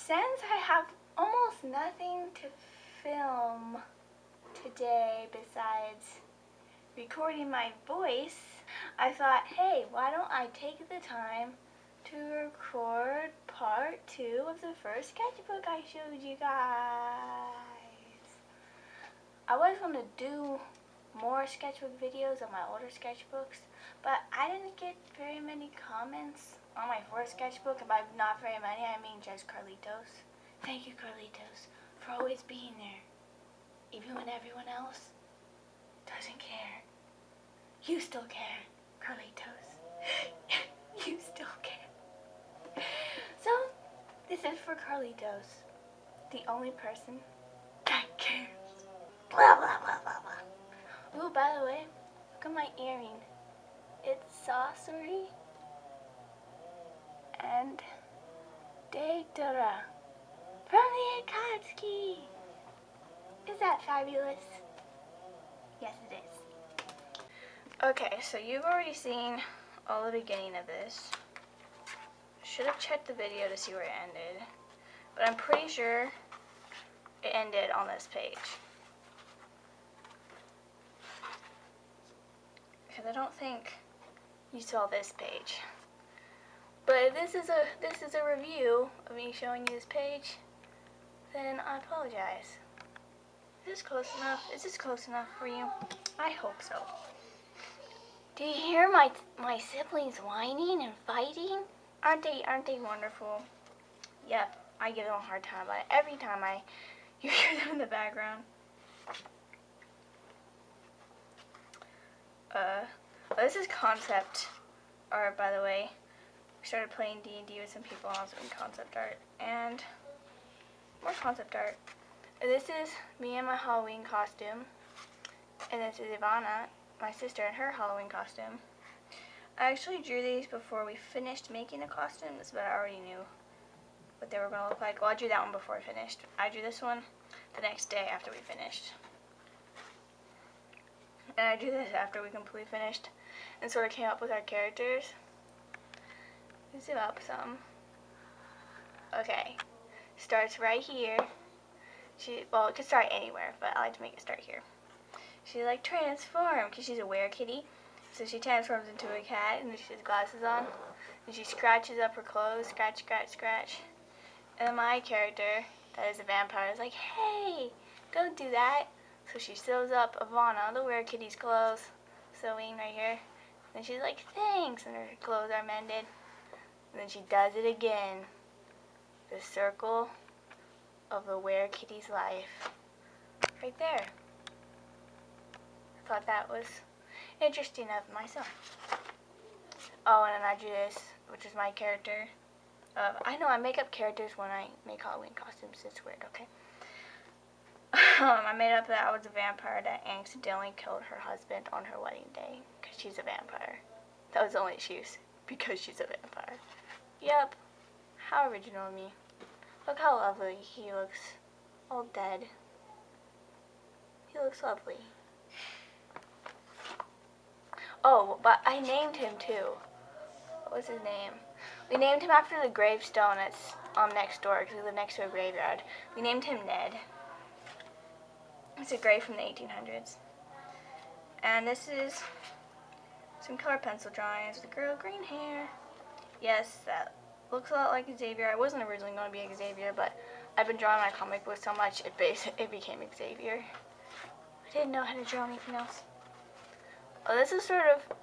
Since I have almost nothing to film today besides recording my voice, I thought, hey, why don't I take the time to record part 2 of the first sketchbook I showed you guys. I was going to do more sketchbook videos on my older sketchbooks, but I didn't get very many comments on my first sketchbook, and by not very many, I mean just Carlitos. Thank you, Carlitos, for always being there, even when everyone else doesn't care. You still care, Carlitos. You still care. So, this is for Carlitos, the only person that cares. Blah, blah, blah, blah, blah. Ooh, by the way, look at my earring. It's sorcery and Daytara from the Akatsuki. Is that fabulous? Yes, it is. Okay, so you've already seen all the beginning of this. Should have checked the video to see where it ended, but I'm pretty sure it ended on this page. Because I don't think you saw this page. But if this is a review of me showing you this page, then I apologize. Is this close enough? Is this close enough for you? I hope so. Do you hear my siblings whining and fighting? Aren't they wonderful? Yep, I give them a hard time about it every time you hear them in the background. This is concept art, by the way. We started playing D&D with some people, and I was doing concept art, and more concept art. And this is me in my Halloween costume, and this is Ivana, my sister, in her Halloween costume. I actually drew these before we finished making the costumes, but I already knew what they were going to look like. Well, I drew that one before I finished. I drew this one the next day after we finished. And I drew this after we completely finished and sort of came up with our characters. Zoom up some. Okay. Starts right here. Well, it could start anywhere, but I like to make it start here. She like transformed because she's a were-kitty. So she transforms into a cat, and she has glasses on. And she scratches up her clothes, scratch, scratch, scratch. And then my character, that is a vampire, is like, hey, don't do that. So she sews up Ivana, the were-kitty's clothes, sewing right here. And she's like, thanks, and her clothes are mended. And then she does it again. The circle of the were-kitty's life. Right there. I thought that was interesting of myself. Oh, and then I drew this, which is my character. I know I make up characters when I make Halloween costumes. It's weird, okay? I made up that I was a vampire that accidentally killed her husband on her wedding day because she's a vampire. That was the only excuse, because she's a vampire. Yep. How original of me. Look how lovely he looks. All dead. He looks lovely. Oh, but I named him too. What was his name? We named him after the gravestone that's next door, because we live next to a graveyard. We named him Ned. It's a grave from the 1800s. And this is some color pencil drawings with a girl with green hair. Yes, that looks a lot like Xavier. I wasn't originally going to be Xavier, but I've been drawing my comic book so much it became Xavier. I didn't know how to draw anything else. Oh, this is sort of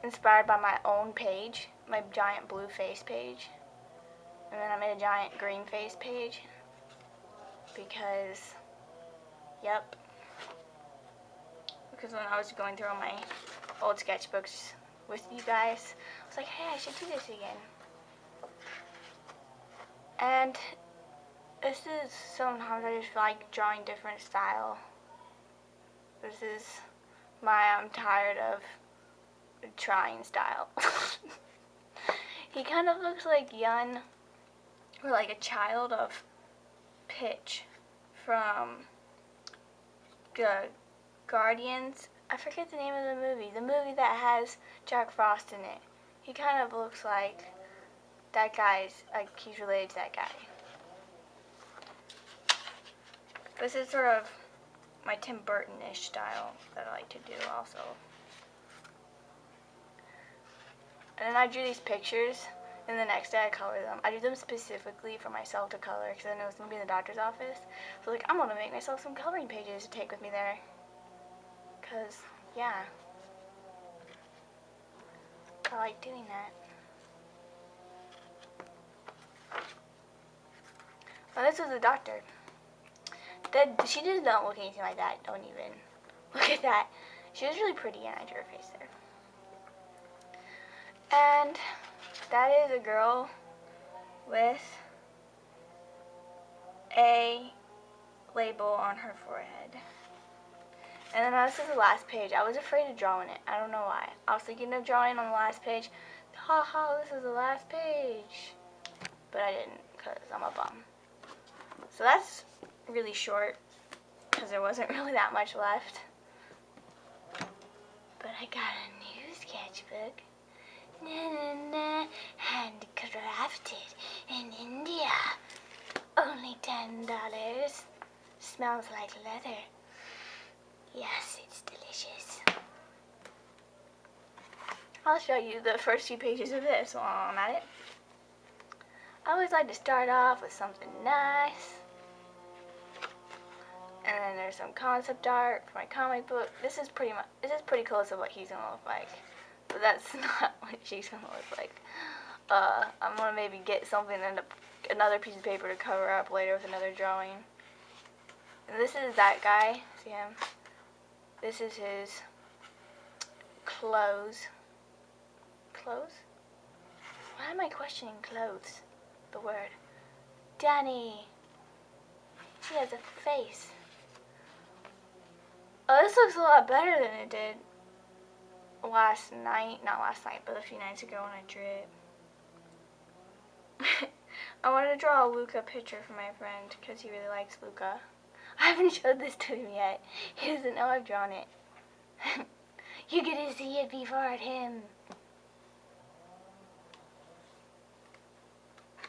inspired by my own page, my giant blue face page. And then I made a giant green face page because, yep. Because when I was going through all my old sketchbooks with you guys, I was like, hey, I should do this again. And this is, sometimes I just like drawing different style. This is my I'm tired of trying style. He kind of looks like Yun, or like a child of Pitch from the Guardians. I forget the name of the movie that has Jack Frost in it. He kind of looks like that guy's, like he's related to that guy. This is sort of my Tim Burton-ish style that I like to do also. And then I drew these pictures, and the next day I colored them. I drew them specifically for myself to color because I knew I was going to be in the doctor's office. So like, I'm going to make myself some coloring pages to take with me there. Because, yeah. I like doing that. Well, this was the doctor. She does not look anything like that. Don't even look at that. She was really pretty, and I drew her face there. And that is a girl with a label on her forehead. And then this is the last page. I was afraid of drawing it. I don't know why. I was thinking of drawing on the last page. Haha, this is the last page. But I didn't because I'm a bum. So that's really short because there wasn't really that much left. But I got a new sketchbook. Handcrafted in India. Only $10. Smells like leather. Yes, it's delicious. I'll show you the first few pages of this while I'm at it. I always like to start off with something nice. And then there's some concept art for my comic book. This is pretty close to what he's gonna look like. But that's not what she's gonna look like. I'm gonna maybe get something and another piece of paper to cover up later with another drawing. And this is that guy. See him? This is his clothes. Clothes? Why am I questioning clothes? The word. Danny. He has a face. Oh, this looks a lot better than it did last night. Not last night, but a few nights ago when I drew it. I wanted to draw a Luca picture for my friend because he really likes Luca. I haven't showed this to him yet. He doesn't know I've drawn it. You get to see it before him.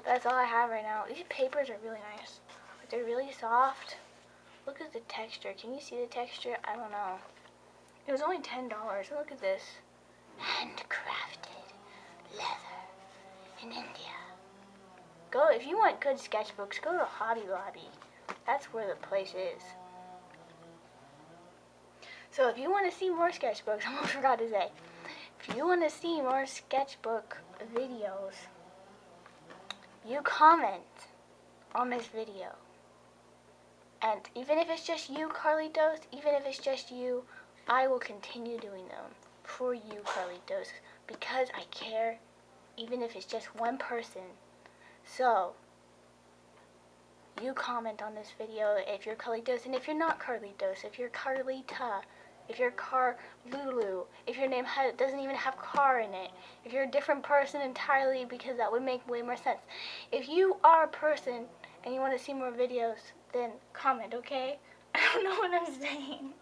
That's all I have right now. These papers are really nice. They're really soft. Look at the texture. Can you see the texture? I don't know. It was only $10. Look at this. Handcrafted leather in India. Go, if you want good sketchbooks, go to Hobby Lobby. That's where the place is. So if you want to see more sketchbooks, I almost forgot to say. If you want to see more sketchbook videos, you comment on this video. And even if it's just you, Carlitos, even if it's just you, I will continue doing them for you, Carlitos, because I care, even if it's just one person. So, you comment on this video if you're Carlitos, and if you're not Carlitos, if you're Carlita, if you're Carlulu, if your name doesn't even have car in it, if you're a different person entirely, because that would make way more sense. If you are a person and you want to see more videos, then comment, okay? I don't know what I'm saying.